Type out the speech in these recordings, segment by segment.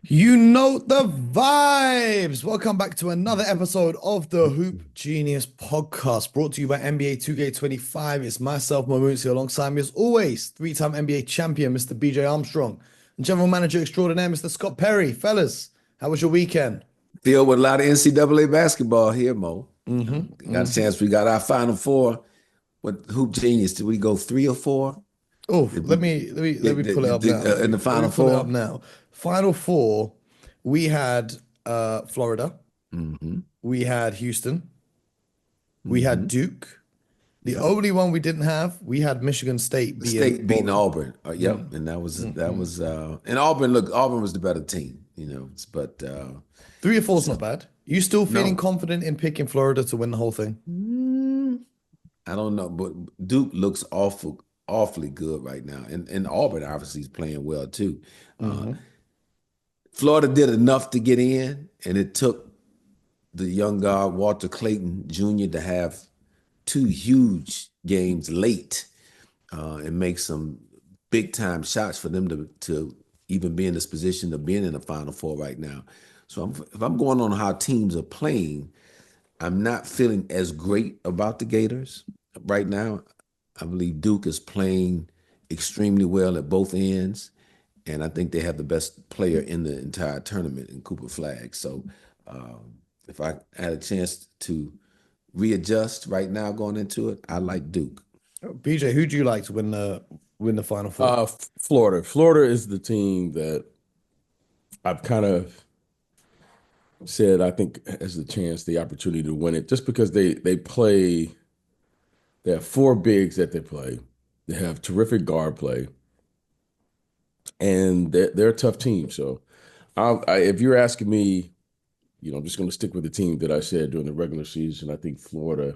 You know the vibes. Welcome back to another episode of the Hoop Genius podcast, brought to you by NBA 2K25. It's myself, Mo Mooncey, alongside me as always, three-time NBA champion, Mr. BJ Armstrong, and general manager extraordinaire, Mr. Scott Perry. Fellas, how was your weekend? Filled with a lot of NCAA basketball here, Mo. hmm Got a hmm chance. We got our Final Four. What Hoop Genius? Did we go three or four? Oh, Did let we me let me let get me pull it up now. in the Let me Final pull it up Four? now. Final four, we had Florida, Mm-hmm. we had Houston, we had Mm-hmm. Duke. The Yep. only one we didn't have, we had Michigan State The being state beating Boston. Auburn. Yep. Mm, And that mm. was and Auburn. Look, Auburn was the better team. But 3 or 4 is not so bad. You still feeling no. confident in picking Florida to win the whole thing? Mm, I don't know, but Duke looks awfully good right now, and Auburn obviously is playing well too. Uh, hmm Florida did enough to get in, and it took the young guard Walter Clayton Jr. to have two huge games late and make some big time shots for them to even be in this position of being in the Final Four right now. So if I'm going on how teams are playing, I'm not feeling as great about the Gators right now. I believe Duke is playing extremely well at both ends, and I think they have the best player in the entire tournament in Cooper Flag. So if I had a chance to readjust right now going into it, I like Duke. BJ, who do you like to win the Final Four? Florida. Florida is the team that I've kind of said I think has the chance, the opportunity to win it, just because they have four bigs that they play. They have terrific guard play, and they're a tough team. So, if you're asking me, I'm just going to stick with the team that I said during the regular season. I think Florida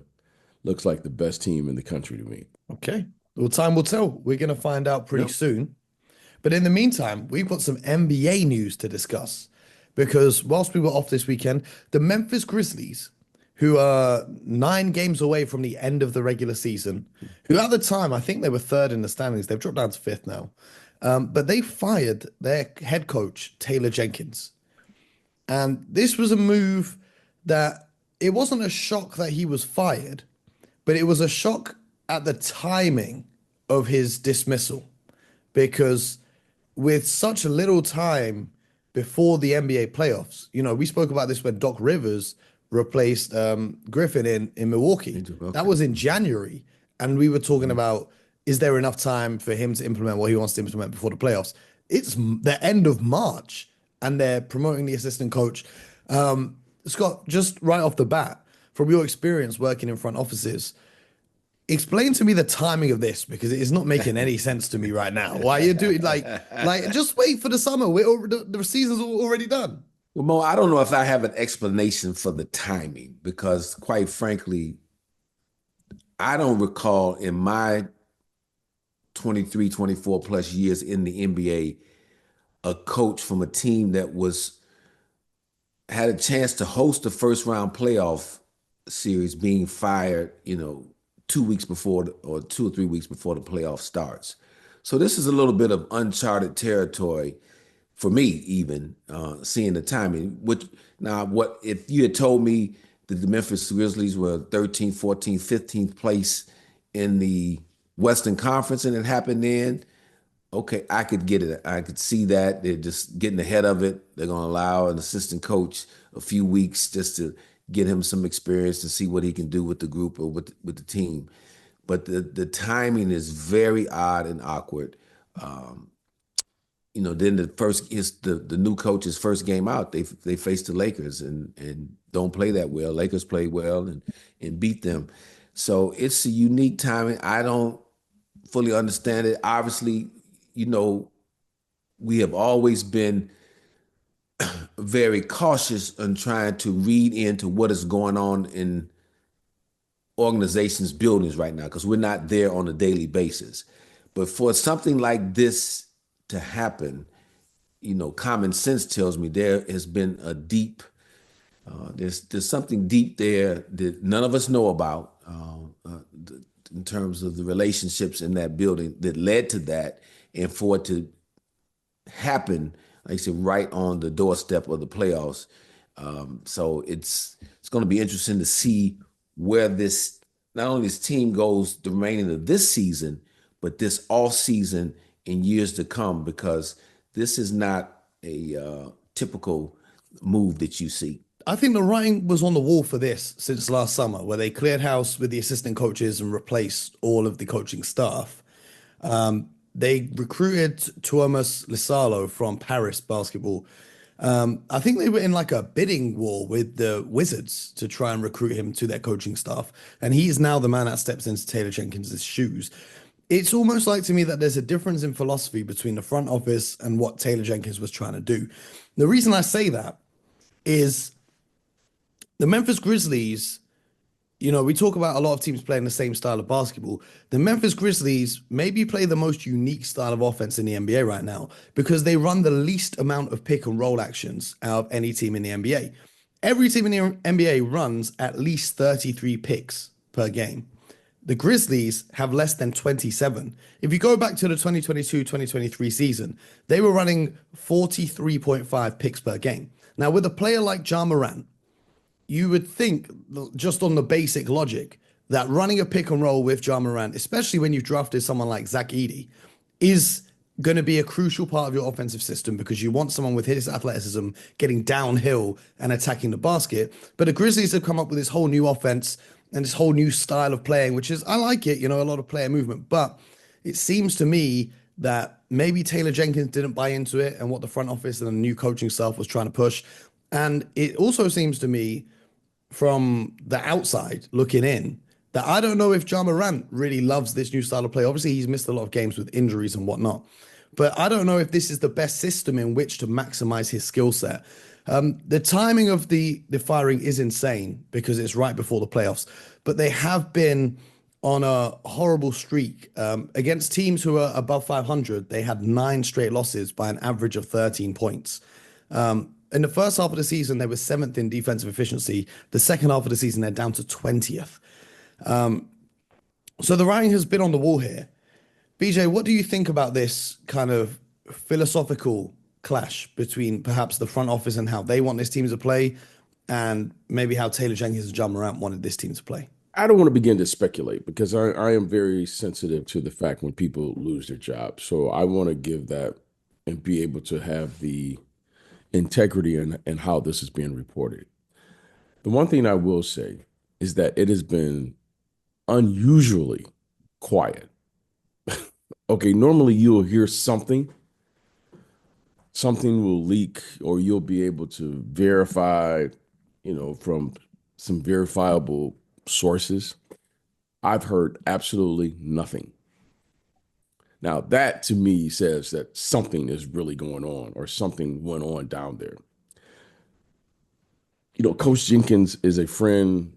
looks like the best team in the country to me. Okay. Well, time will tell. We're going to find out pretty Yep. soon. But in the meantime, we've got some NBA news to discuss because whilst we were off this weekend, the Memphis Grizzlies, who are 9 games away from the end of the regular season, who at the time I think they were third in the standings, they've dropped down to fifth now. But they fired their head coach, Taylor Jenkins. And this was a move that it wasn't a shock that he was fired, but it was a shock at the timing of his dismissal because with such little time before the NBA playoffs, we spoke about this when Doc Rivers replaced Griffin in Milwaukee. That Okay. was in January. And we were talking about, is there enough time for him to implement what he wants to implement before the playoffs? It's the end of March and they're promoting the assistant coach. Scott, just right off the bat, from your experience working in front offices, explain to me the timing of this because it is not making any sense to me right now. Why you doing like just wait for the summer. The season's already done. Well, Mo, I don't know if I have an explanation for the timing because, quite frankly, I don't recall in my 23, 24 plus years in the NBA a coach from a team that was had a chance to host the first round playoff series being fired, 2 weeks before or 2 or 3 weeks before the playoff starts. So this is a little bit of uncharted territory for me, even seeing the timing. Which now, what if you had told me that the Memphis Grizzlies were 13th, 14th, 15th place in the Western Conference and it happened then? Okay, I could get it. I could see that they're just getting ahead of it. They're going to allow an assistant coach a few weeks just to get him some experience to see what he can do with the group or with the team. But the timing is very odd and awkward. Um, then the new coach's first game out, they face the Lakers and don't play that well. Lakers play well and beat them. So it's a unique timing. I don't fully understand it. Obviously, you know, we have always been very cautious on trying to read into what is going on in organizations' buildings right now because we're not there on a daily basis. But for something like this to happen, common sense tells me there has been a deep, there's something deep there that none of us know about in terms of the relationships in that building that led to that, and for it to happen like I said, right on the doorstep of the playoffs. So it's going to be interesting to see where this not only this team goes the remaining of this season, but this off season in years to come, because this is not a typical move that you see. I think the writing was on the wall for this since last summer, where they cleared house with the assistant coaches and replaced all of the coaching staff. They recruited Tuomas Lisalo from Paris basketball. I think they were in like a bidding war with the Wizards to try and recruit him to their coaching staff. And he's now the man that steps into Taylor Jenkins' shoes. It's almost like to me that there's a difference in philosophy between the front office and what Taylor Jenkins was trying to do. The reason I say that is the Memphis Grizzlies, we talk about a lot of teams playing the same style of basketball. The Memphis Grizzlies maybe play the most unique style of offense in the NBA right now because they run the least amount of pick and roll actions out of any team in the NBA. Every team in the NBA runs at least 33 picks per game. The Grizzlies have less than 27. If you go back to the 2022-2023 season, they were running 43.5 picks per game. Now, with a player like Ja Morant, you would think, just on the basic logic, that running a pick and roll with Ja Morant, especially when you've drafted someone like Zach Edey, is going to be a crucial part of your offensive system because you want someone with his athleticism getting downhill and attacking the basket. But the Grizzlies have come up with this whole new offense and this whole new style of playing, which is, I like it, a lot of player movement. But it seems to me that maybe Taylor Jenkins didn't buy into it and what the front office and the new coaching staff was trying to push. And it also seems to me, from the outside looking in, that I don't know if Ja Morant really loves this new style of play. Obviously, he's missed a lot of games with injuries and whatnot, but I don't know if this is the best system in which to maximize his skill set. The timing of the firing is insane because it's right before the playoffs, but they have been on a horrible streak against teams who are above 500. They had 9 straight losses by an average of 13 points. In the first half of the season, they were 7th in defensive efficiency. The second half of the season, they're down to 20th. So the writing has been on the wall here. BJ, what do you think about this kind of philosophical clash between perhaps the front office and how they want this team to play, and maybe how Taylor Jenkins and Ja Morant wanted this team to play? I don't want to begin to speculate because I am very sensitive to the fact when people lose their job. So I want to give that and be able to have the integrity and how this is being reported. The one thing I will say is that it has been unusually quiet. Okay, normally you'll hear something will leak, or you'll be able to verify, from some verifiable sources. I've heard absolutely nothing. Now, that to me says that something is really going on or something went on down there. Coach Jenkins is a friend.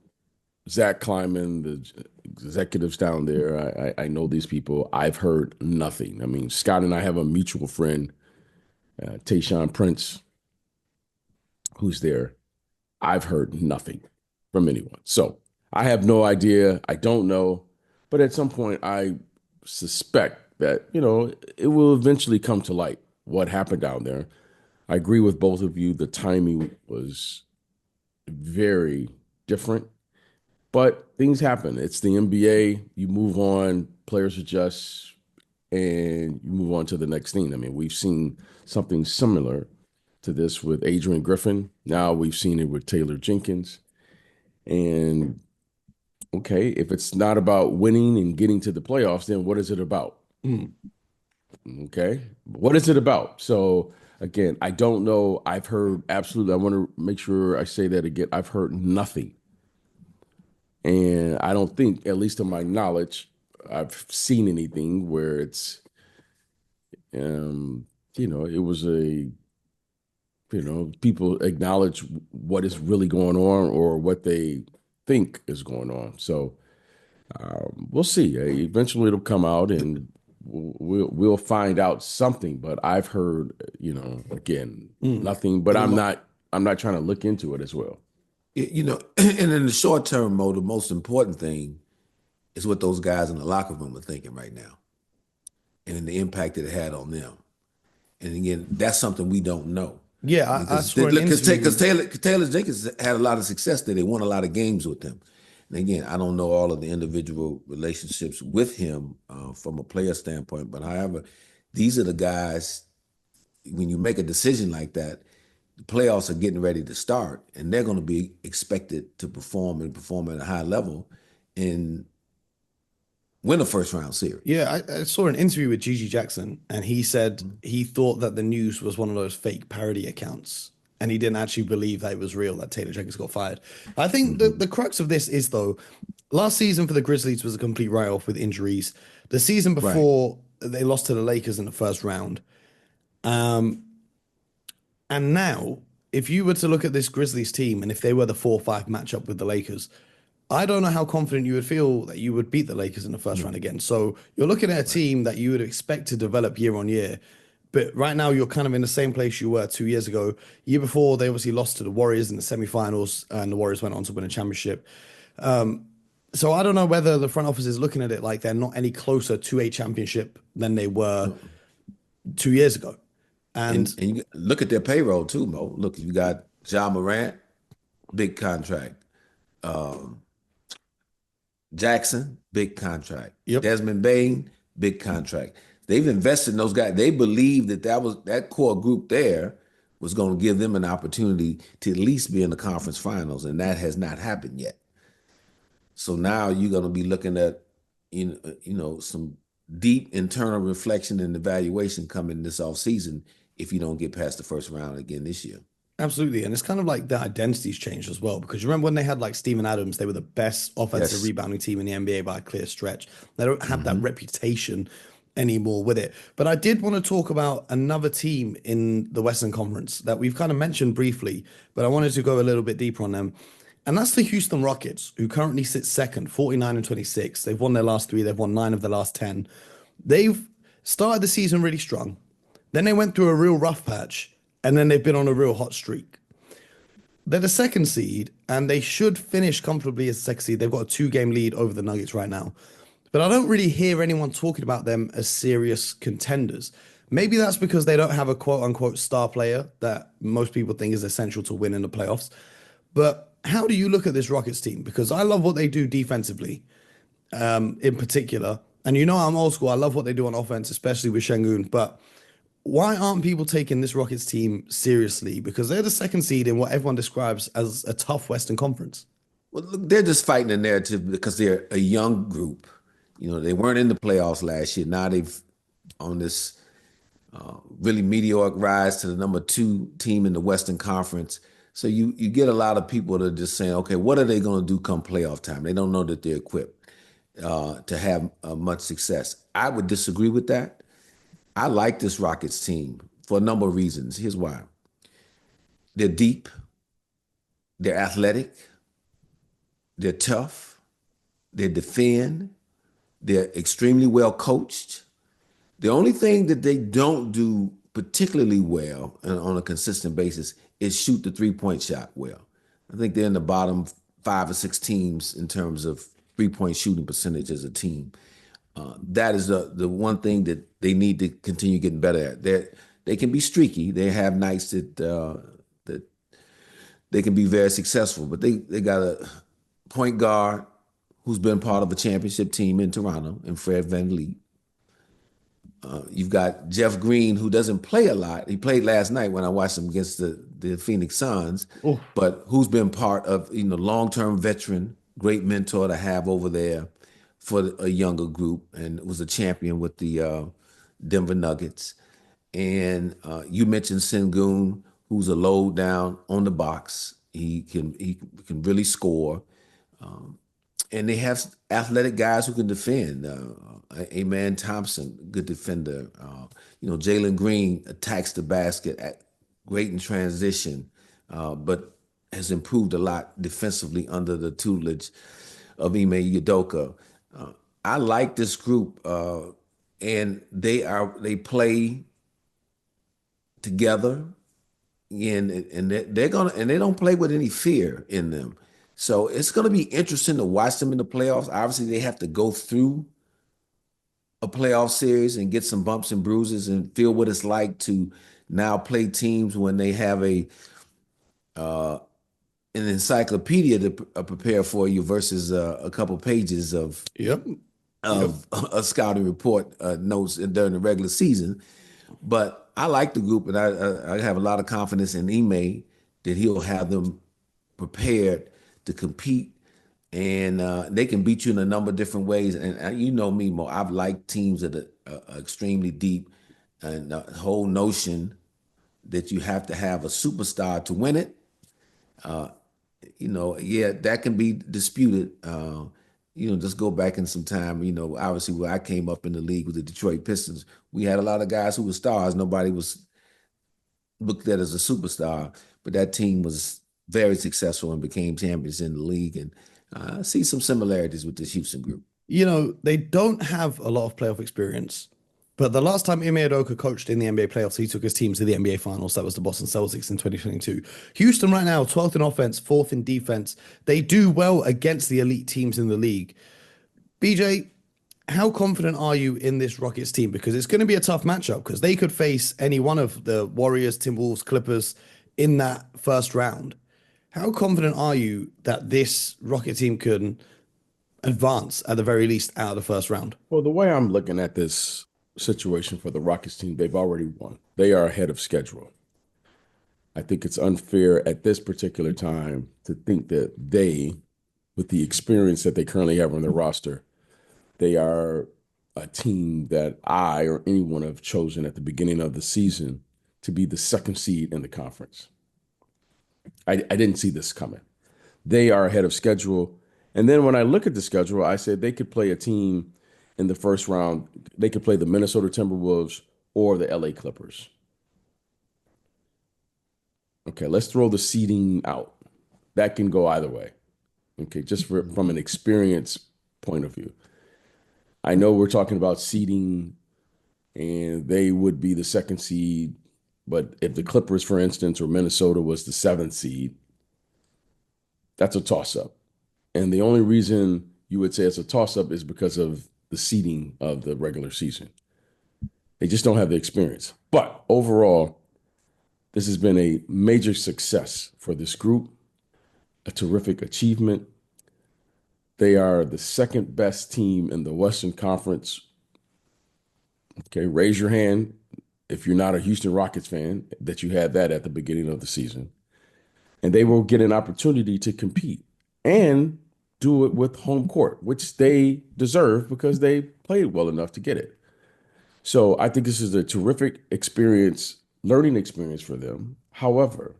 Zach Kleiman, the executives down there, I know these people. I've heard nothing. I mean, Scott and I have a mutual friend, Tayshaun Prince, who's there. I've heard nothing from anyone. So I have no idea. I don't know. But at some point, I suspect that, it will eventually come to light what happened down there. I agree with both of you. The timing was very different, but things happen. It's the NBA. You move on, players adjust, and you move on to the next thing. I mean, we've seen something similar to this with Adrian Griffin. Now we've seen it with Taylor Jenkins. And okay, if it's not about winning and getting to the playoffs, then what is it about? Okay, what is it about? So again, I don't know. I've heard absolutely. I want to make sure I say that again. I've heard nothing. And I don't think, at least to my knowledge, I've seen anything where it's, it was people acknowledge what is really going on or what they think is going on. So we'll see. Eventually it'll come out and we'll find out something, but I've heard, again, nothing, but I'm not trying to look into it as well. And in the short term, Mo, the most important thing is what those guys in the locker room are thinking right now and the impact that it had on them. And again, that's something we don't know. Yeah, I saw an Because interview. Taylor Jenkins had a lot of success there. They won a lot of games with him. And again, I don't know all of the individual relationships with him from a player standpoint, but however, these are the guys, when you make a decision like that, the playoffs are getting ready to start, and they're going to be expected to perform at a high level and win a first round series. Yeah, I saw an interview with Gigi Jackson, and he said he thought that the news was one of those fake parody accounts, and he didn't actually believe that it was real that Taylor Jenkins got fired. I think the crux of this is, though, last season for the Grizzlies was a complete write-off with injuries. The season Right. before, they lost to the Lakers in the first round. And now, if you were to look at this Grizzlies team, and if they were the 4-5 matchup with the Lakers, I don't know how confident you would feel that you would beat the Lakers in the first round again. So you're looking at a team that you would expect to develop year on year. But right now, you're kind of in the same place you were 2 years ago. Year before, they obviously lost to the Warriors in the semifinals, and the Warriors went on to win a championship. So I don't know whether the front office is looking at it like they're not any closer to a championship than they were 2 years ago. And And you look at their payroll too, Mo. Look, you got Ja Morant, big contract. Jackson, big contract. Yep. Desmond Bain, big contract. They've invested in those guys. They believe that core group there was going to give them an opportunity to at least be in the conference finals, and that has not happened yet. So now you're going to be looking at some deep internal reflection and evaluation coming this offseason if you don't get past the first round again this year. absolutely. And it's kind of like the identity's changed as well. Because you remember when they had like Steven Adams, they were the best offensive Yes. rebounding team in the NBA by a clear stretch. They don't have that reputation anymore with it. But I did want to talk about another team in the Western Conference that we've kind of mentioned briefly, but I wanted to go a little bit deeper on them. And that's the Houston Rockets, who currently sit second, 49-26. They've won their last three, they've won 9 of the last 10. They've started the season really strong. Then they went through a real rough patch, and then they've been on a real hot streak. They're the second seed, and they should finish comfortably as the second seed. They've got a 2-game lead over the Nuggets right now. But I don't really hear anyone talking about them as serious contenders. Maybe that's because they don't have a quote unquote star player that most people think is essential to win in the playoffs. But how do you look at this Rockets team? Because I love what they do defensively, in particular. And you know I'm old school. I love what they do on offense, especially with Şengün. But why aren't people taking this Rockets team seriously? Because they're the second seed in what everyone describes as a tough Western Conference. Well, look, they're just fighting the narrative because they're a young group. They weren't in the playoffs last year. Now they've on this really meteoric rise to the number 2 team in the Western Conference. So you get a lot of people that are just saying, okay, what are they going to do come playoff time? They don't know that they're equipped to have much success. I would disagree with that. I like this Rockets team for a number of reasons. Here's why. They're deep. They're athletic. They're tough. They defend. They're extremely well coached. The only thing that they don't do particularly well and on a consistent basis is shoot the 3-point shot well. I think they're in the bottom 5 or 6 teams in terms of 3-point shooting percentage as a team. That is the one thing that they need to continue getting better at. They can be streaky. They have nights that they can be very successful, but they got a point guard who's been part of a championship team in Toronto, and Fred VanVleet. You've got Jeff Green, who doesn't play a lot. He played last night when I watched him against the Phoenix Suns, but who's been part of long-term veteran, great mentor to have over there for a younger group, and was a champion with the Denver Nuggets. And you mentioned Şengün, who's a load down on the box. He can really score. And they have athletic guys who can defend. Amen Thompson, good defender. Jalen Green attacks the basket, great in transition, but has improved a lot defensively under the tutelage of Ime Udoka. I like this group, and they play together, and they don't play with any fear in them. So it's going to be interesting to watch them in the playoffs. Obviously, they have to go through a playoff series and get some bumps and bruises and feel what it's like to now play teams when they have uh, an encyclopedia to prepare for you versus a couple pages of Yep. a scouting report notes during the regular season. But I like the group, and I have a lot of confidence in Ime that he'll have them prepared to compete, and they can beat you in a number of different ways. And you know me, Mo, I've liked teams that are extremely deep, and the whole notion that you have to have a superstar to win it. Yeah, that can be disputed. Just go back in some time. Obviously, where I came up in the league with the Detroit Pistons, we had a lot of guys who were stars. Nobody was looked at as a superstar, but that team was very successful and became champions in the league. And I see some similarities with this Houston group. They don't have a lot of playoff experience, but the last time Ime Udoka coached in the NBA playoffs, he took his team to the NBA Finals. That was the Boston Celtics in 2022. Houston right now, 12th in offense, 4th in defense. They do well against the elite teams in the league. BJ, how confident are you in this Rockets team? Because it's going to be a tough matchup because they could face any one of the Warriors, Timberwolves, Clippers in that first round. How confident are you that this Rocket team can advance at the very least out of the first round? Well, the way I'm looking at this situation for the Rockets team, they've already won. They are ahead of schedule. I think it's unfair at this particular time to think that they, with the experience that they currently have on their roster, they are a team that I or anyone have chosen at the beginning of the season to be the second seed in the conference. I didn't see this coming. They are ahead of schedule. And then when I look at the schedule, I said they could play a team in the first round. They could play the Minnesota Timberwolves or the LA Clippers. Okay, let's throw the seeding out. That can go either way. Okay, just from an experience point of view. I know we're talking about seeding and they would be the second seed, but if the Clippers, for instance, or Minnesota was the seventh seed, that's a toss-up. And the only reason you would say it's a toss-up is because of the seeding of the regular season. They just don't have the experience. But overall, this has been a major success for this group, a terrific achievement. They are the second best team in the Western Conference. Okay, raise your hand if you're not a Houston Rockets fan that you had that at the beginning of the season. And they will get an opportunity to compete and do it with home court, which they deserve because they played well enough to get it. So I think this is a terrific experience, learning experience for them. However,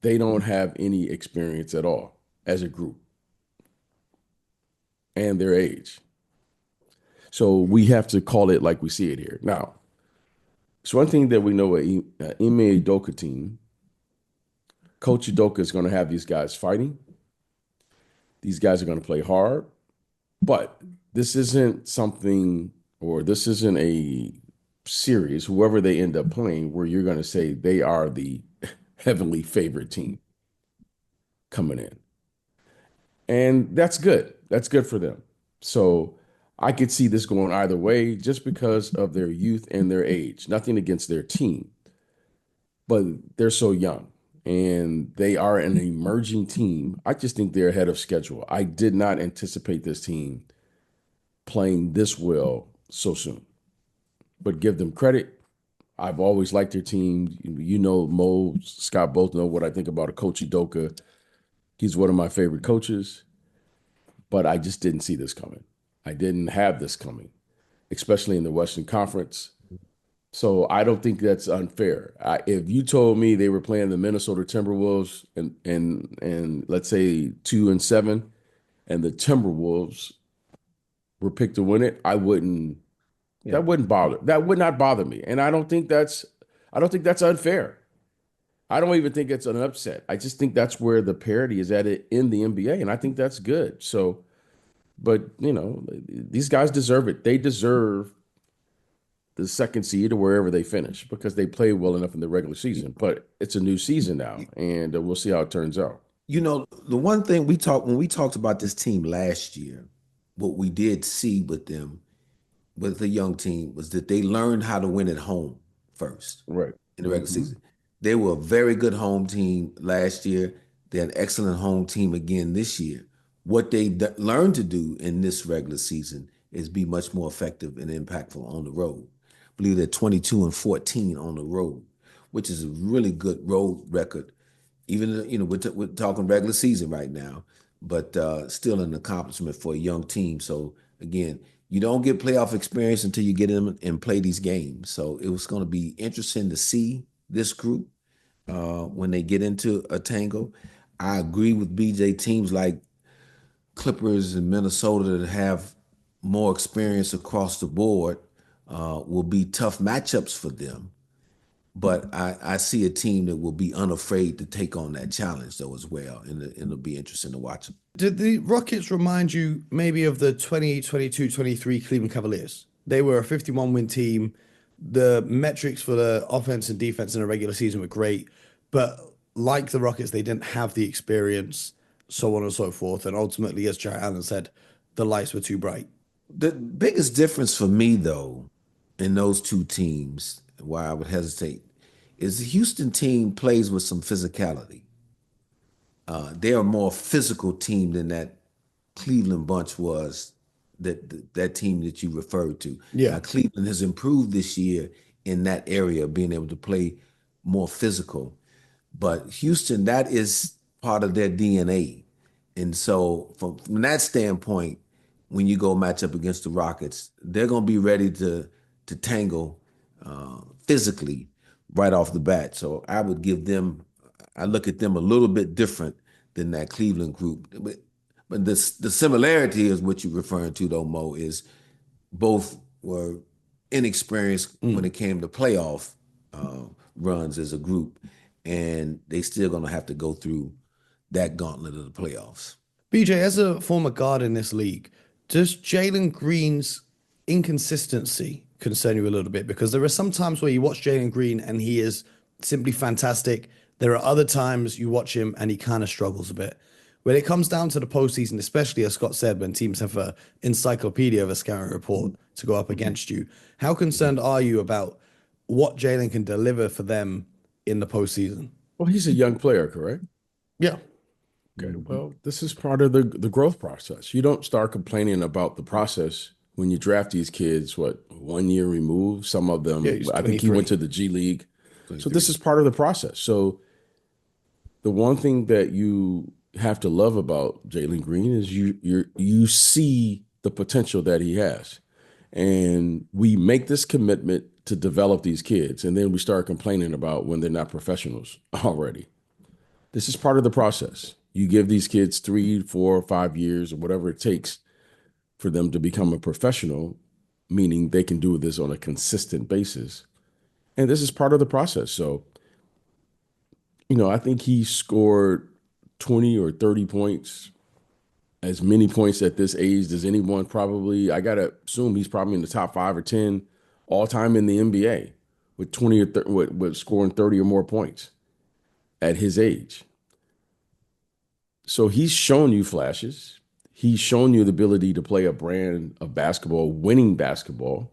they don't have any experience at all as a group and their age. So we have to call it like we see it here. Now, it's one thing that we know at Ime Udoka team, Coach Udoka is going to have these guys fighting. These guys are going to play hard, but this isn't something, or this isn't a series, whoever they end up playing, where you're going to say they are the heavily favored team coming in. And that's good. That's good for them. So I could see this going either way just because of their youth and their age. Nothing against their team, but they're so young and they are an emerging team. I just think they're ahead of schedule. I did not anticipate this team playing this well so soon, but give them credit. I've always liked their team. Mo, Scott both know what I think about a Coach Udoka. He's one of my favorite coaches, but I just didn't see this coming. I didn't have this coming, especially in the Western Conference. So I don't think that's unfair. If you told me they were playing the Minnesota Timberwolves and let's say 2-7, and the Timberwolves were picked to win it, I wouldn't. Yeah. That wouldn't bother. That would not bother me, and I don't think that's unfair. I don't even think it's an upset. I just think that's where the parity is at it in the NBA, and I think that's good. So, but these guys deserve it. They deserve the second seed or wherever they finish because they played well enough in the regular season. But it's a new season now, and we'll see how it turns out. The one thing when we talked about this team last year, what we did see with them, with the young team, was that they learned how to win at home first Right. in the regular season. They were a very good home team last year. They're an excellent home team again this year. What they learned to do in this regular season is be much more effective and impactful on the road. I believe they're 22-14 on the road, which is a really good road record. Even we're talking regular season right now, but still an accomplishment for a young team. So again, you don't get playoff experience until you get in and play these games. So it was going to be interesting to see this group when they get into a tangle. I agree with BJ. Teams like Clippers and Minnesota that have more experience across the board will be tough matchups for them. But I see a team that will be unafraid to take on that challenge, though, as well. And it'll be interesting to watch them. Did the Rockets remind you maybe of the 2022-23 Cleveland Cavaliers? They were a 51-win team. The metrics for the offense and defense in a regular season were great, but like the Rockets, they didn't have the experience, so on and so forth. And ultimately, as Jarrett Allen said, the lights were too bright. The biggest difference for me, though, in those two teams, why I would hesitate, is the Houston team plays with some physicality. They're a more physical team than that Cleveland bunch was, that team that you referred to. Yeah. Now, Cleveland has improved this year in that area, being able to play more physical. But Houston, that is part of their DNA. And so from that standpoint, when you go match up against the Rockets, they're going to be ready to tangle physically right off the bat. So I look at them a little bit different than that Cleveland group. But the similarity is what you're referring to, though, Mo, is both were inexperienced when it came to playoff runs as a group, and they still going to have to go through that gauntlet of the playoffs. BJ, as a former guard in this league, does Jalen Green's inconsistency concern you a little bit? Because there are some times where you watch Jalen Green and he is simply fantastic. There are other times you watch him and he kind of struggles a bit. When it comes down to the postseason, especially as Scott said, when teams have an encyclopedia of a scouting report to go up against you, how concerned are you about what Jalen can deliver for them in the postseason? Well, he's a young player, correct? Yeah. Okay. Well, this is part of the growth process. You don't start complaining about the process when you draft these kids, 1 year removed? Some of them, Yeah, I think he went to the G League. 23. So this is part of the process. So the one thing that you have to love about Jalen Green is you see the potential that he has. And we make this commitment to develop these kids, and then we start complaining about when they're not professionals already. This is part of the process. You give these kids 3, 4, 5 years or whatever it takes for them to become a professional, meaning they can do this on a consistent basis. And this is part of the process. So, I think he scored 20 or 30 points, as many points at this age as anyone probably. I got to assume he's probably in the top 5 or 10 all time in the NBA with 20 or with scoring 30 or more points at his age. So he's shown you flashes. He's shown you the ability to play a brand of basketball, winning basketball.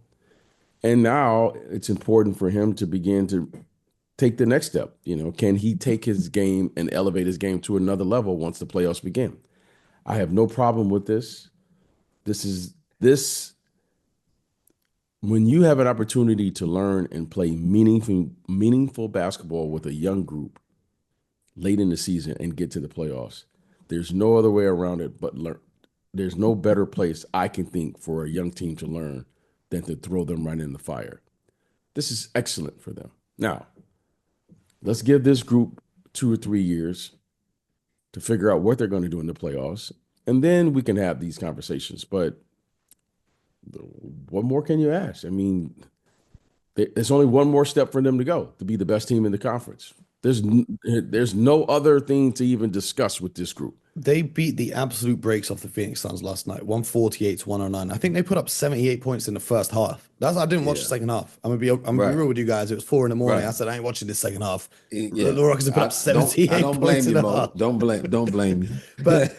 And now it's important for him to begin to take the next step. Can he take his game and elevate his game to another level once the playoffs begin? I have no problem with this. When you have an opportunity to learn and play meaningful basketball with a young group late in the season and get to the playoffs, there's no other way around it but learn. There's no better place I can think for a young team to learn than to throw them right in the fire. This is excellent for them. Now, let's give this group 2 or 3 years to figure out what they're going to do in the playoffs, and then we can have these conversations. But what more can you ask? I mean, there's only one more step for them to go to be the best team in the conference. There's no other thing to even discuss with this group. They beat the absolute brakes off the Phoenix Suns last night, 148-109. I think they put up 78 points in the first half. I didn't watch the second half. I'm gonna be real with you guys. It was 4 a.m. I said I ain't watching this second half. The Rockets have put up 78 I don't points blame in you, the half. Don't blame me. But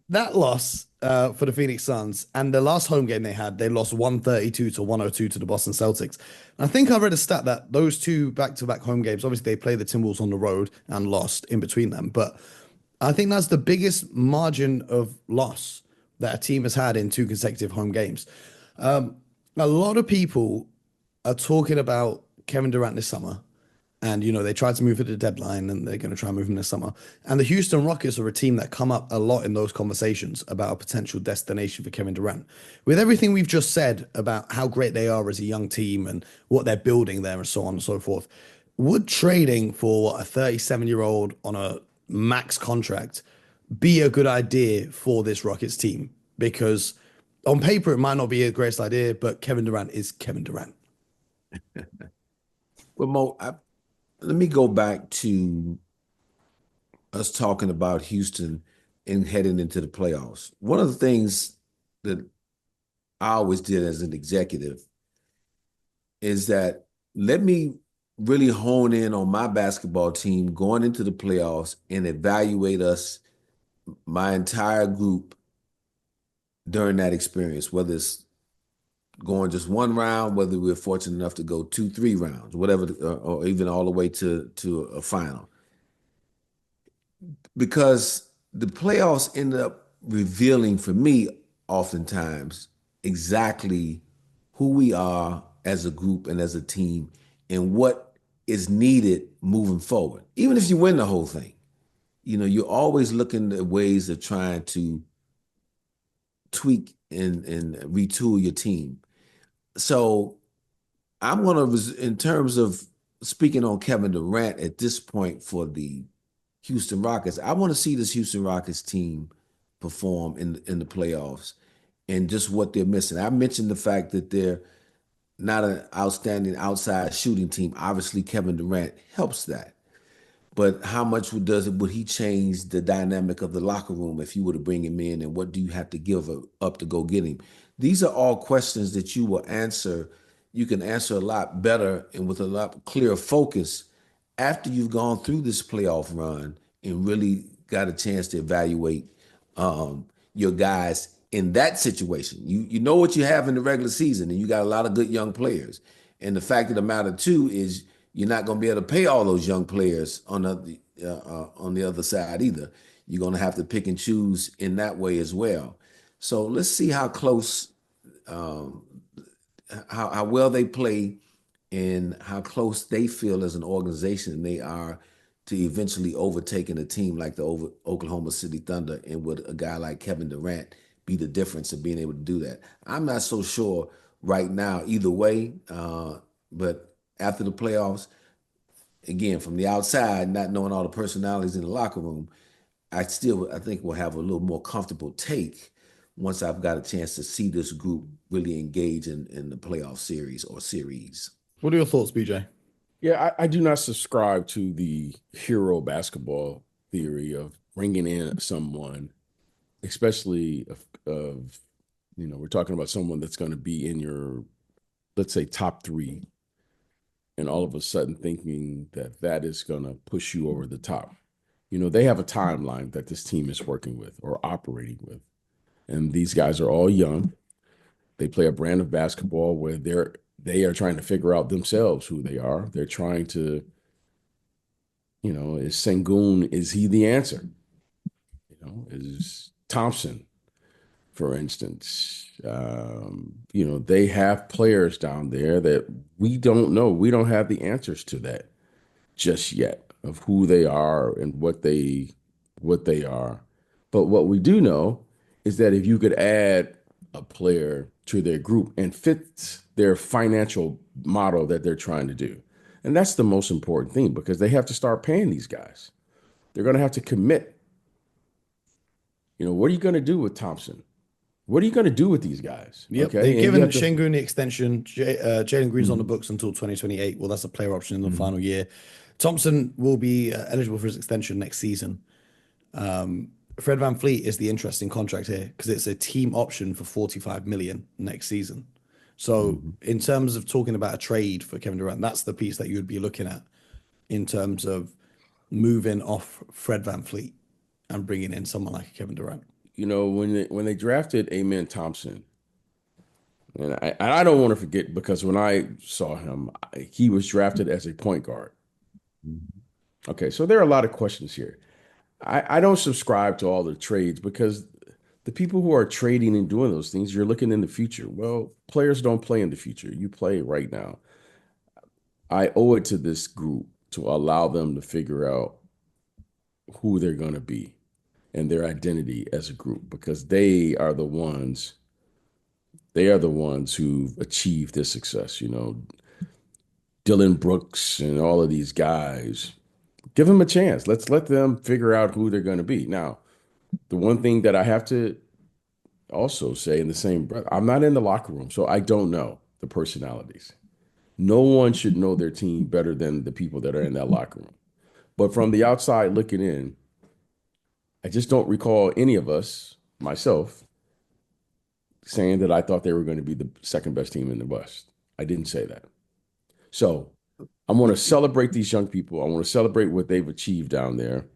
that loss for the Phoenix Suns, and the last home game they had, they lost 132 to 102 to the Boston Celtics. And I think I read a stat that those two back-to-back home games, obviously they played the Timberwolves on the road and lost in between them, but I think that's the biggest margin of loss that a team has had in two consecutive home games. A lot of people are talking about Kevin Durant this summer. And, they tried to move at the deadline and they're going to try and move him this summer. And the Houston Rockets are a team that come up a lot in those conversations about a potential destination for Kevin Durant. With everything we've just said about how great they are as a young team and what they're building there and so on and so forth, would trading for a 37-year-old on a max contract be a good idea for this Rockets team? Because on paper, it might not be a greatest idea, but Kevin Durant is Kevin Durant. Well, Mo, let me go back to us talking about Houston and heading into the playoffs. One of the things that I always did as an executive is that let me really hone in on my basketball team going into the playoffs and evaluate us, my entire group, during that experience, whether it's going just one round, whether we're fortunate enough to go 2-3 rounds, whatever, or even all the way to a final. Because the playoffs end up revealing for me oftentimes exactly who we are as a group and as a team and what is needed moving forward. Even if you win the whole thing, you're always looking at ways of trying to tweak and retool your team. So I'm going to, in terms of speaking on Kevin Durant at this point for the Houston Rockets, I want to see this Houston Rockets team perform in the playoffs and just what they're missing. I mentioned the fact that they're not an outstanding outside shooting team. Obviously, Kevin Durant helps that. But how much would he change the dynamic of the locker room if you were to bring him in, and what do you have to give up to go get him? These are all questions that you will answer. You can answer a lot better and with a lot clearer focus after you've gone through this playoff run and really got a chance to evaluate your guys in that situation. You know what you have in the regular season, and you got a lot of good young players. And the fact of the matter too is you're not going to be able to pay all those young players on the other side either. You're going to have to pick and choose in that way as well. So let's see how close, how well they play, and how close they feel as an organization they are to eventually overtaking a team like the Oklahoma City Thunder, and would a guy like Kevin Durant be the difference of being able to do that? I'm not so sure right now either way, but after the playoffs, again, from the outside, not knowing all the personalities in the locker room, I think we'll have a little more comfortable take once I've got a chance to see this group really engage in the playoff series or series. What are your thoughts, BJ? Yeah, I do not subscribe to the hero basketball theory of bringing in someone, especially we're talking about someone that's going to be in your, let's say, top three, and all of a sudden thinking that is going to push you over the top. They have a timeline that this team is working with or operating with. And these guys are all young. They play a brand of basketball where they are trying to figure out themselves who they are. They're trying to, is Sengun, is he the answer? Is Thompson, for instance, they have players down there that we don't know. We don't have the answers to that just yet, of who they are and what they are. But what we do know is that if you could add a player to their group and fit their financial model that they're trying to do, and that's the most important thing, because they have to start paying these guys. They're going to have to commit. What are you going to do with Thompson? What are you going to do with these guys? Yep, okay? they've given Şengün the extension. Jalen Green's on the books until 2028. Well, that's a player option in the final year. Thompson will be eligible for his extension next season. Fred VanVleet is the interesting contract here because it's a team option for $45 million next season. So in terms of talking about a trade for Kevin Durant, that's the piece that you would be looking at in terms of moving off Fred VanVleet and bringing in someone like Kevin Durant. when they drafted Amen Thompson, and I don't want to forget because when I saw him, he was drafted as a point guard. Okay, so there are a lot of questions here. I don't subscribe to all the trades because the people who are trading and doing those things, you're looking in the future. Well, players don't play in the future. You play right now. I owe it to this group to allow them to figure out who they're going to be and their identity as a group because they are the ones who've achieved this success. Dylan Brooks and all of these guys. Give them a chance. Let's let them figure out who they're going to be. Now, the one thing that I have to also say in the same breath, I'm not in the locker room, so I don't know the personalities. No one should know their team better than the people that are in that locker room. But from the outside looking in, I just don't recall any of us, myself, saying that I thought they were going to be the second best team in the West. I didn't say that. So I want to celebrate these young people. I want to celebrate what they've achieved down there.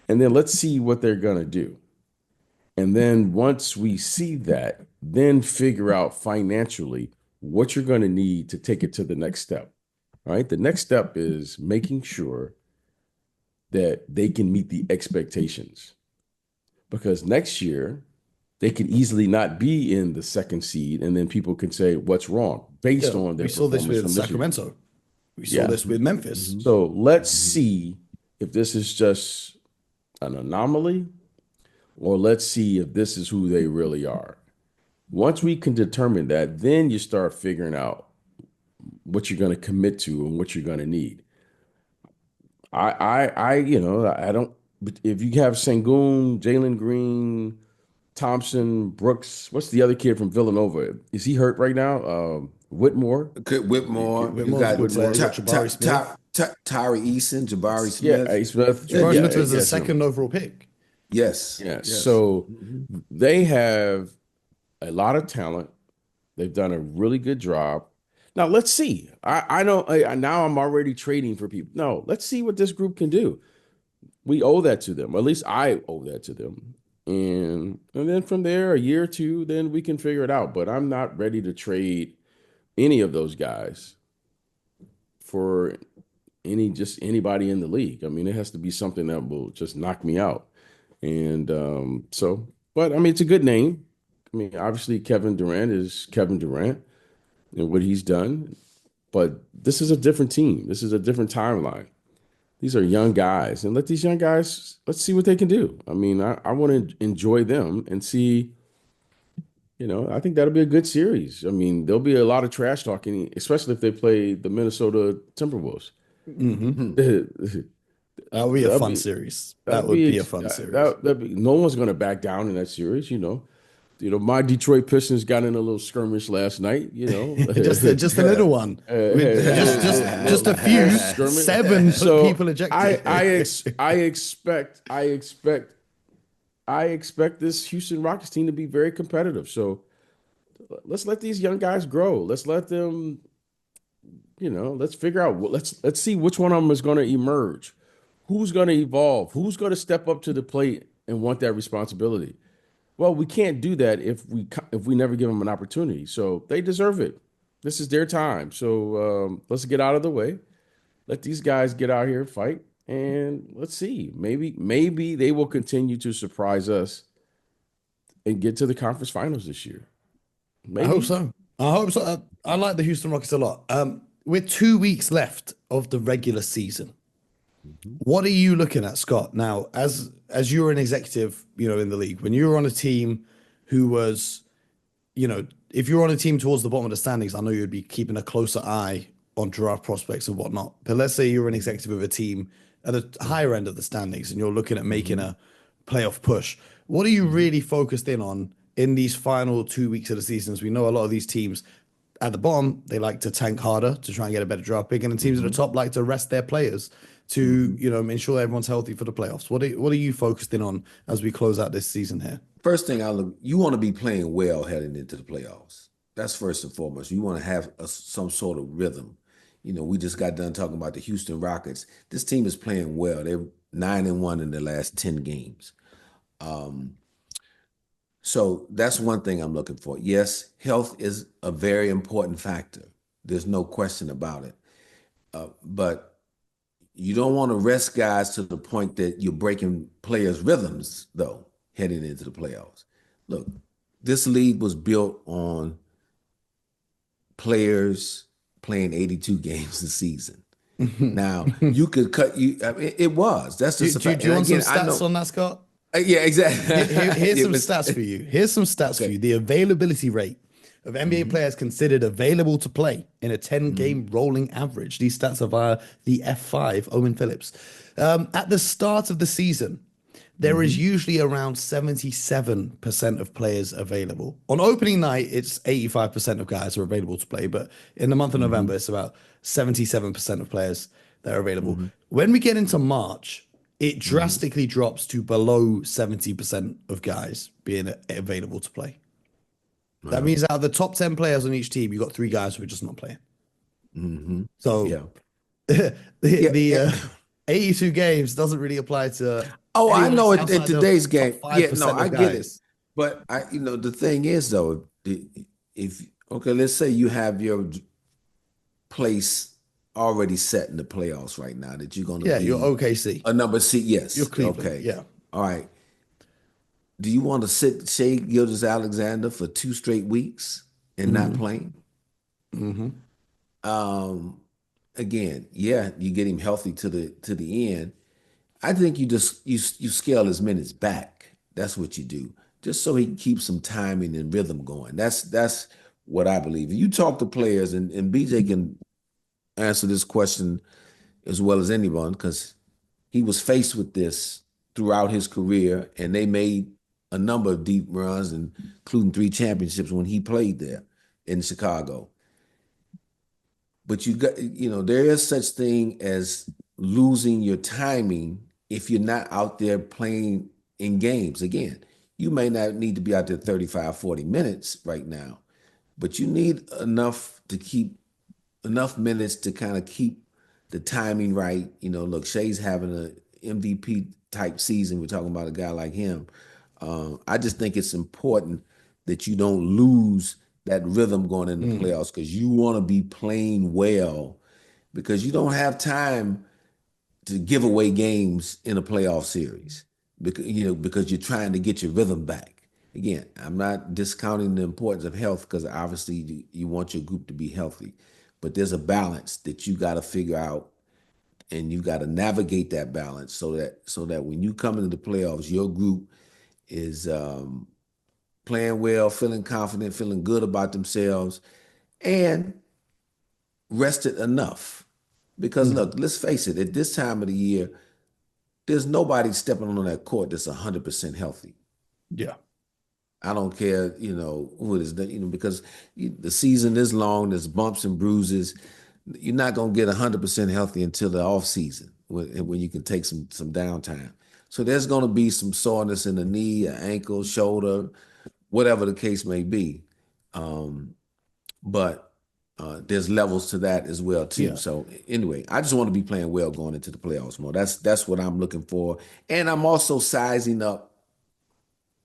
And then let's see what they're going to do. And then once we see that, then figure out financially what you're going to need to take it to the next step. All right. The next step is making sure that they can meet the expectations. Because next year, they could easily not be in the second seed, and then people can say, what's wrong? Based on their we saw this performance with from this year. Sacramento. We saw this with Memphis. So let's see if this is just an anomaly or let's see if this is who they really are. Once we can determine that, then you start figuring out what you're going to commit to and what you're going to need. I don't, if you have Sengun, Jalen Green, Thompson, Brooks, what's the other kid from Villanova? Is he hurt right now? Whitmore. Whitmore. You Whitmore's got a good player. Jabari Smith. Tyree Eason, Jabari Smith. Yeah, Smith. Jabari Yeah, Smith was the yes, second overall pick. Yes. So they have a lot of talent. They've done a really good job. Now let's see. Now I'm already trading for people. No, let's see what this group can do. We owe that to them. At least I owe that to them. And then from there, a year or two, then we can figure it out. But I'm not ready to trade any of those guys for anybody in the league. I mean, it has to be something that will just knock me out. And but I mean, it's a good name. I mean, obviously Kevin Durant is Kevin Durant and what he's done. But this is a different team. This is a different timeline. These are young guys, and let these young guys, let's see what they can do. I mean, I want to enjoy them and see, I think that'll be a good series. I mean, there'll be a lot of trash talking, especially if they play the Minnesota Timberwolves. That'll be a fun series. That would be a fun series. No one's going to back down in that series, my Detroit Pistons got in a little skirmish last night, just a little one. Just a few. 7 people ejected. I expect this Houston Rockets team to be very competitive. So let's let these young guys grow. Let's let them, let's figure out. Let's see which one of them is going to emerge. Who's going to evolve? Who's going to step up to the plate and want that responsibility? Well, we can't do that if we never give them an opportunity. So they deserve it. This is their time. So let's get out of the way. Let these guys get out here and fight, and let's see. Maybe they will continue to surprise us and get to the conference finals this year. Maybe. I hope so. I like the Houston Rockets a lot. With 2 weeks left of the regular season, what are you looking at, Scott? Now, as you're an executive, in the league, when you were on a team who was, if you're on a team towards the bottom of the standings, I know you'd be keeping a closer eye on draft prospects and whatnot. But let's say you're an executive of a team at the higher end of the standings and you're looking at making a playoff push. What are you really focused in on in these final 2 weeks of the season? As we know, a lot of these teams at the bottom, they like to tank harder to try and get a better draft pick, and the teams at the top like to rest their players to ensure everyone's healthy for the playoffs. What are you focused in on as we close out this season here? First thing you want to be playing well heading into the playoffs. That's first and foremost. You want to have some sort of rhythm. We just got done talking about the Houston Rockets. This team is playing well. They're 9-1 in the last 10 games. So that's one thing I'm looking for. Yes, health is a very important factor. There's no question about it. But you don't want to rest guys to the point that you're breaking players' rhythms, though, heading into the playoffs. Look, this league was built on players playing 82 games a season. Now, you could cut you. I mean, it was. That's Do, just a do, fact. do you And want some again, I stats know. on that, Scott? Yeah, exactly. Here's Yeah, some stats for you. Here's some stats for okay. you. The availability rate of NBA players considered available to play in a 10-game rolling average. These stats are via the F5, Owen Phillips. At the start of the season, there is usually around 77% of players available. On opening night, it's 85% of guys are available to play, but in the month of November, it's about 77% of players that are available. When we get into March, it drastically drops to below 70% of guys being available to play. That Wow. means out of the top 10 players on each team, you got three guys who are just not playing. hmm So Yeah. the Yeah. 82 games doesn't really apply to Oh, I anyone know else it in outside the today's top game. Yeah, no, 5% I of get it. guys. But the thing is though, if okay, let's say you have your place already set in the playoffs right now that you're going to Yeah, you're be OKC. a number six. You're Yes. Cleveland. Okay. Yeah. All right. Do you want to sit Shea Gilgeous-Alexander for 2 straight weeks and not playing? hmm Um, Again, yeah, you get him healthy to the end. I think you scale his minutes back. That's what you do, just so he can keep some timing and rhythm going. That's what I believe. You talk to players, and BJ can answer this question as well as anyone because he was faced with this throughout his career, and they made a number of deep runs, including 3 championships when he played there in Chicago. But there is such thing as losing your timing if you're not out there playing in games. Again, you may not need to be out there 35, 40 minutes right now, but you need enough minutes to kind of keep the timing right. Look, Shea's having an MVP type season. We're talking about a guy like him. I just think it's important that you don't lose that rhythm going into the playoffs because you want to be playing well because you don't have time to give away games in a playoff series because you're trying to get your rhythm back. Again, I'm not discounting the importance of health because obviously you want your group to be healthy, but there's a balance that you got to figure out and you got to navigate that balance so that when you come into the playoffs, your group is playing well, feeling confident, feeling good about themselves, and rested enough. Because hmm look, let's face it, at this time of the year, there's nobody stepping on that court that's 100% healthy. Yeah. I don't care, who it is, because the season is long, there's bumps and bruises. You're not going to get 100% healthy until the off season when you can take some downtime. So there's going to be some soreness in the knee, ankle, shoulder, whatever the case may be. But there's levels to that as well too. Yeah. So anyway, I just want to be playing well going into the playoffs more. That's what I'm looking for, and I'm also sizing up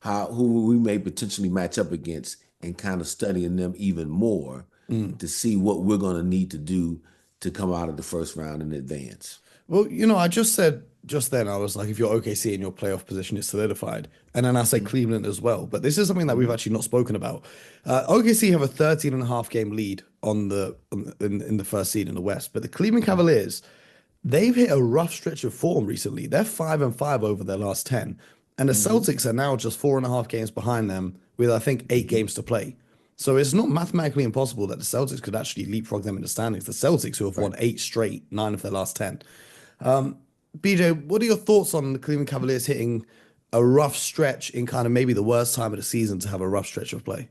who we may potentially match up against and kind of studying them even more to see what we're going to need to do to come out of the first round in advance. Well, I just said just then, I was like, if you're OKC and your playoff position is solidified. And then I said Cleveland as well. But this is something that we've actually not spoken about. OKC have a 13 and a half game lead in the first seed in the West. But the Cleveland Cavaliers, they've hit a rough stretch of form recently. They're 5-5 over their last 10. And the Mm-hmm. Celtics are now just 4.5 games behind them with, I think, 8 games to play. So it's not mathematically impossible that the Celtics could actually leapfrog them in the standings. The Celtics, who have won 8 straight, 9 of their last 10. BJ, what are your thoughts on the Cleveland Cavaliers hitting a rough stretch in kind of maybe the worst time of the season to have a rough stretch of play?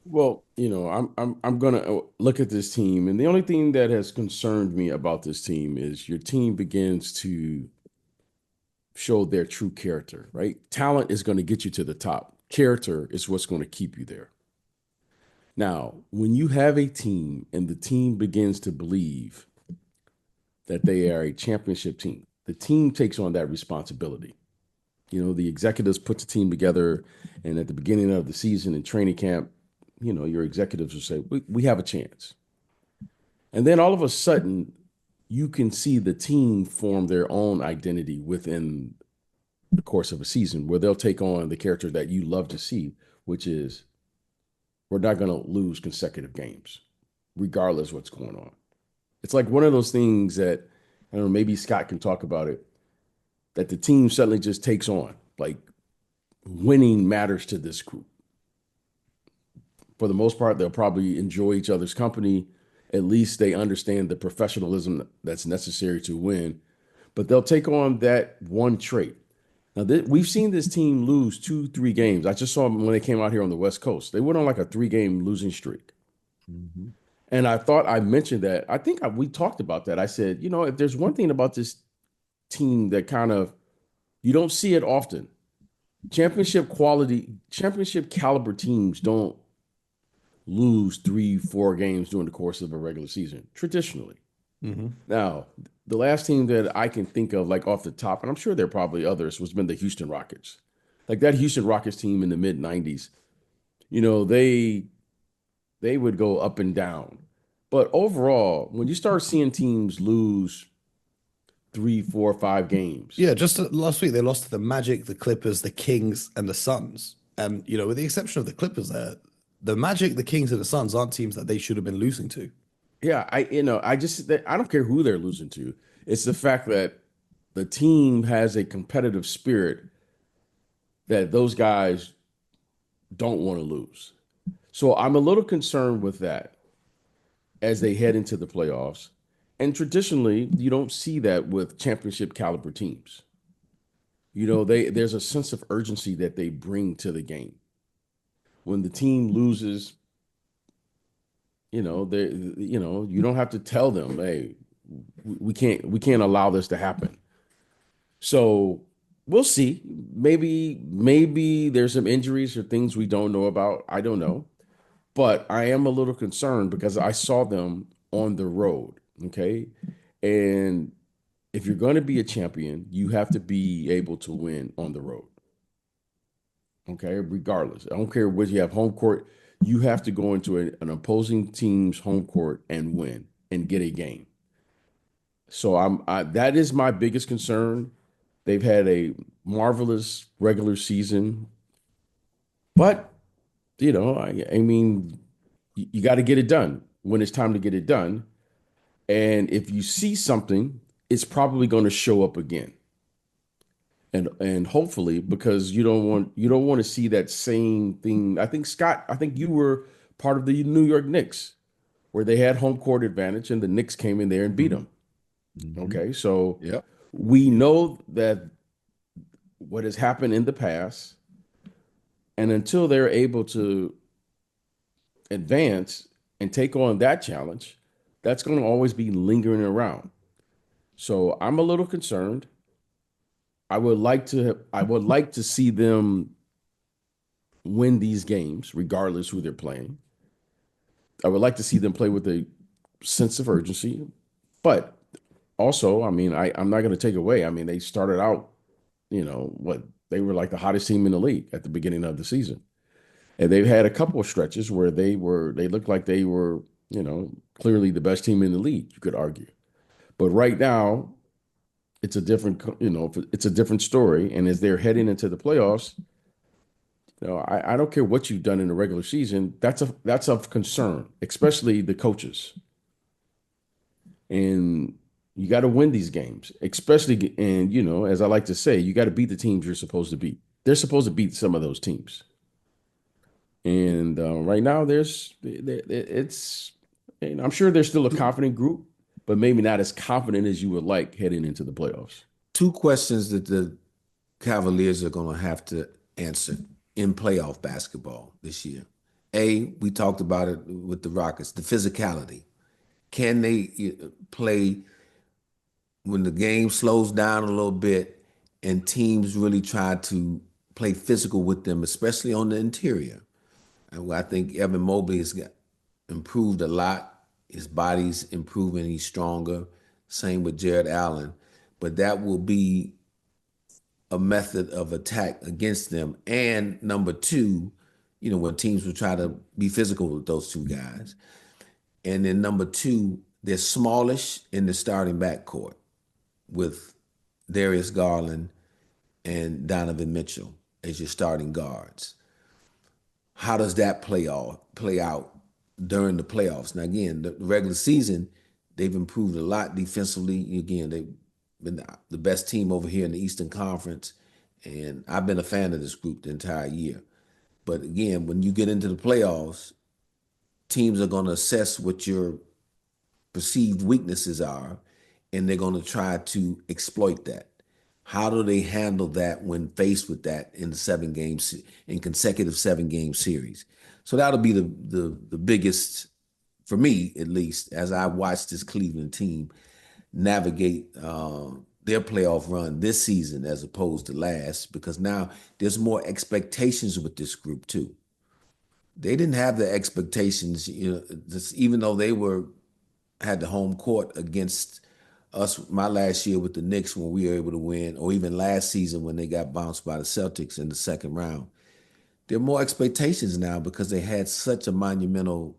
Well, I'm gonna look at this team, and the only thing that has concerned me about this team is your team begins to show their true character, right? Talent is going to get you to the top. Character is what's going to keep you there. Now, when you have a team and the team begins to believe that they are a championship team, the team takes on that responsibility. The executives put the team together, and at the beginning of the season in training camp, your executives will say, we have a chance. And then all of a sudden, you can see the team form their own identity within the course of a season where they'll take on the character that you love to see, which is we're not going to lose consecutive games, regardless what's going on. It's like one of those things that, I don't know, maybe Scott can talk about it, that the team suddenly just takes on. Like winning matters to this group. For the most part, they'll probably enjoy each other's company. At least they understand the professionalism that's necessary to win. But they'll take on that one trait. Now, we've seen this team lose 2-3 games. I just saw them when they came out here on the West Coast. They went on like a 3-game losing streak. Mm-hmm. And I thought I mentioned that. I think we talked about that. I said, if there's one thing about this team that kind of, you don't see it often. Championship caliber teams don't lose 3-4 games during the course of a regular season, traditionally. Mm-hmm. Now, the last team that I can think of, like off the top, and I'm sure there are probably others, was been the Houston Rockets. Like that Houston Rockets team in the mid 90s, they would go up and down. But overall, when you start seeing teams lose 3, 4, 5 games. Yeah, just last week they lost to the Magic, the Clippers, the Kings, and the Suns. And, with the exception of the Clippers there, the Magic, the Kings, and the Suns aren't teams that they should have been losing to. Yeah, I don't care who they're losing to. It's the fact that the team has a competitive spirit that those guys don't want to lose. So I'm a little concerned with that as they head into the playoffs. And traditionally, you don't see that with championship caliber teams. There's a sense of urgency that they bring to the game. When the team loses, you don't have to tell them, hey, we can't allow this to happen. So we'll see. Maybe there's some injuries or things we don't know about. I don't know. But I am a little concerned because I saw them on the road. Okay. And if you're going to be a champion, you have to be able to win on the road. Okay. Regardless. I don't care whether you have home court. You have to go into an opposing team's home court and win and get a game. So that is my biggest concern. They've had a marvelous regular season, but I mean, you got to get it done when it's time to get it done. And if you see something, it's probably going to show up again. And hopefully, because you don't want to see that same thing. I think Scott, you were part of the New York Knicks, where they had home court advantage, and the Knicks came in there and beat them. Mm-hmm. Okay, so we know that what has happened in the past, and until they're able to advance and take on that challenge, that's going to always be lingering around. So I'm a little concerned. I would like to see them win these games, regardless who they're playing. I would like to see them play with a sense of urgency, but also, I mean, I'm not going to take away. I mean, they started out, they were like the hottest team in the league at the beginning of the season, and they've had a couple of stretches where they looked like they were, clearly the best team in the league. You could argue, but right now, it's a different story. And as they're heading into the playoffs, I don't care what you've done in the regular season. That's of concern, especially the coaches. And you got to win these games, especially, and as I like to say, you got to beat the teams you're supposed to beat. They're supposed to beat some of those teams. And right now, I'm sure there's still a confident group, but maybe not as confident as you would like heading into the playoffs. 2 questions that the Cavaliers are going to have to answer in playoff basketball this year. A, we talked about it with the Rockets, the physicality. Can they play when the game slows down a little bit and teams really try to play physical with them, especially on the interior? And I think Evan Mobley has improved a lot. His body's improving. He's stronger. Same with Jared Allen. But that will be a method of attack against them. And number two, when teams will try to be physical with those two guys. And then number two, they're smallish in the starting backcourt with Darius Garland and Donovan Mitchell as your starting guards. How does that play out during the playoffs? Now, again, the regular season, they've improved a lot defensively. Again, they've been the best team over here in the Eastern Conference, and I've been a fan of this group the entire year. But again, when you get into the playoffs, teams are going to assess what your perceived weaknesses are, and they're going to try to exploit that. How do they handle that when faced with that in consecutive 7-game series? So that'll be the biggest, for me at least, as I watch this Cleveland team navigate their playoff run this season as opposed to last, because now there's more expectations with this group too. They didn't have the expectations, even though they had the home court against us my last year with the Knicks when we were able to win, or even last season when they got bounced by the Celtics in the second round. There are more expectations now because they had such a monumental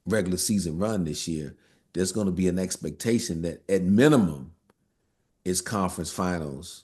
regular season run this year. There's going to be an expectation that at minimum is conference finals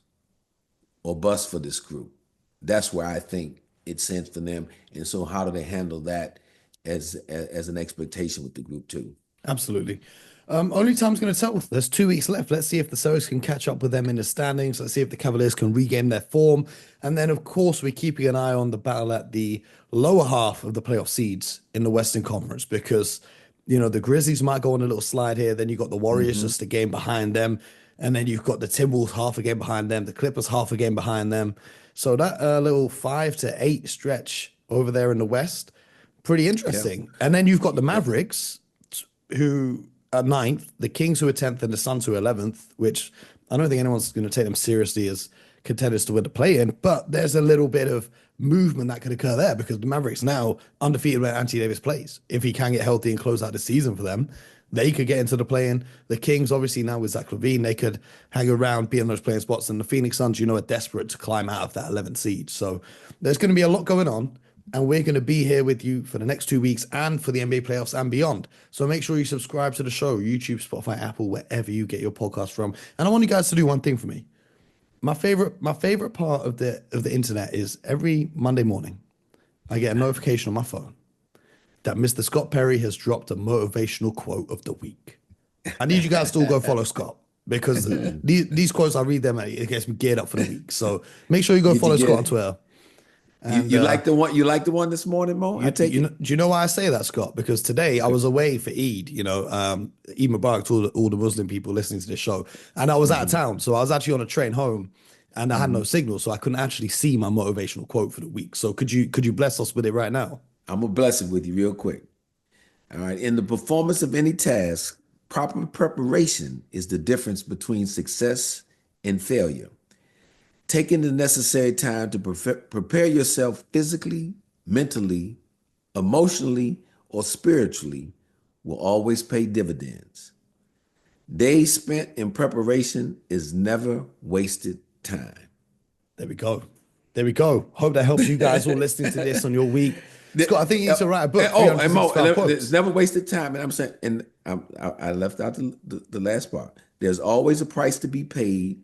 or bust for this group. That's where I think it sends for them. And so how do they handle that as an expectation with the group too? Absolutely. Only time's going to tell. There's 2 weeks left. Let's see if the Celtics can catch up with them in the standings. Let's see if the Cavaliers can regain their form. And then, of course, we're keeping an eye on the battle at the lower half of the playoff seeds in the Western Conference because, the Grizzlies might go on a little slide here. Then you've got the Warriors just a game behind them. And then you've got the Timberwolves half a game behind them. The Clippers half a game behind them. So that little 5 to 8 stretch over there in the West, pretty interesting. Yeah. And then you've got the Mavericks who are 9th, the Kings who are 10th, and the Suns who are 11th, which I don't think anyone's going to take them seriously as contenders to win the play-in, but there's a little bit of movement that could occur there because the Mavericks now undefeated when Anthony Davis plays. If he can get healthy and close out the season for them, they could get into the play-in. The Kings, obviously now with Zach LaVine, they could hang around, be in those playing spots, and the Phoenix Suns, are desperate to climb out of that 11th seed. So there's going to be a lot going on. And we're going to be here with you for the next 2 weeks and for the NBA playoffs and beyond. So make sure you subscribe to the show, YouTube, Spotify, Apple, wherever you get your podcast from. And I want you guys to do one thing for me. My favorite part of the internet is every Monday morning, I get a notification on my phone that Mr. Scott Perry has dropped a motivational quote of the week. I need you guys to all go follow Scott because these quotes, I read them and it gets me geared up for the week. So make sure you go follow Scott on Twitter. And, you like the one? You like the one this morning, Mo? Do you know why I say that, Scott? Because today I was away for Eid. Eid Mubarak to all the Muslim people listening to this show, and I was out of town, so I was actually on a train home, and I had no signal, so I couldn't actually see my motivational quote for the week. So could you bless us with it right now? I'm gonna bless it with you real quick. All right. In the performance of any task, proper preparation is the difference between success and failure. Taking the necessary time to prepare yourself physically, mentally, emotionally, or spiritually will always pay dividends. Days spent in preparation is never wasted time. There we go. Hope that helps you guys all listening to this on your week. Scott, I think you need to write a book. And Mo, it's never wasted time. And I'm saying, and I left out the last part. There's always a price to be paid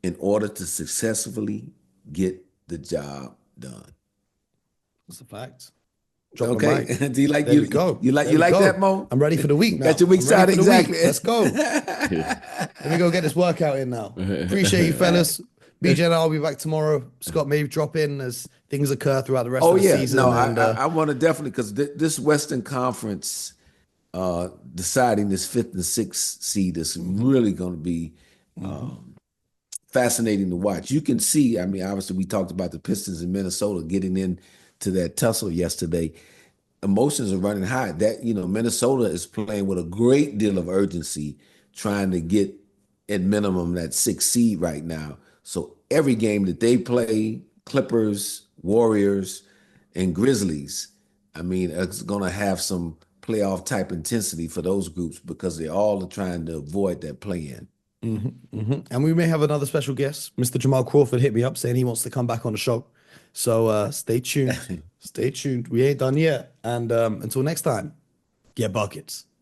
in order to successfully get the job done. That's a fact. Okay. Do you like go. You like that, Mo? I'm ready for the week now. Got your week started exactly. Let's go. Let me go get this workout in now. Appreciate you, fellas. BJ and I'll be back tomorrow. Scott, maybe drop in as things occur throughout the rest of the season. No, I want to definitely, because this Western Conference deciding this 5th and 6th seed is really going to be fascinating to watch. You can see, I mean, obviously we talked about the Pistons in Minnesota getting into that tussle yesterday. Emotions are running high. That, Minnesota is playing with a great deal of urgency, trying to get at minimum that 6th seed right now. So every game that they play, Clippers, Warriors, and Grizzlies, I mean, it's going to have some playoff type intensity for those groups because they all are trying to avoid that play-in. And we may have another special guest. Mr. Jamal Crawford hit me up saying he wants to come back on the show. So stay tuned. Stay tuned. We ain't done yet. And until next time, get buckets.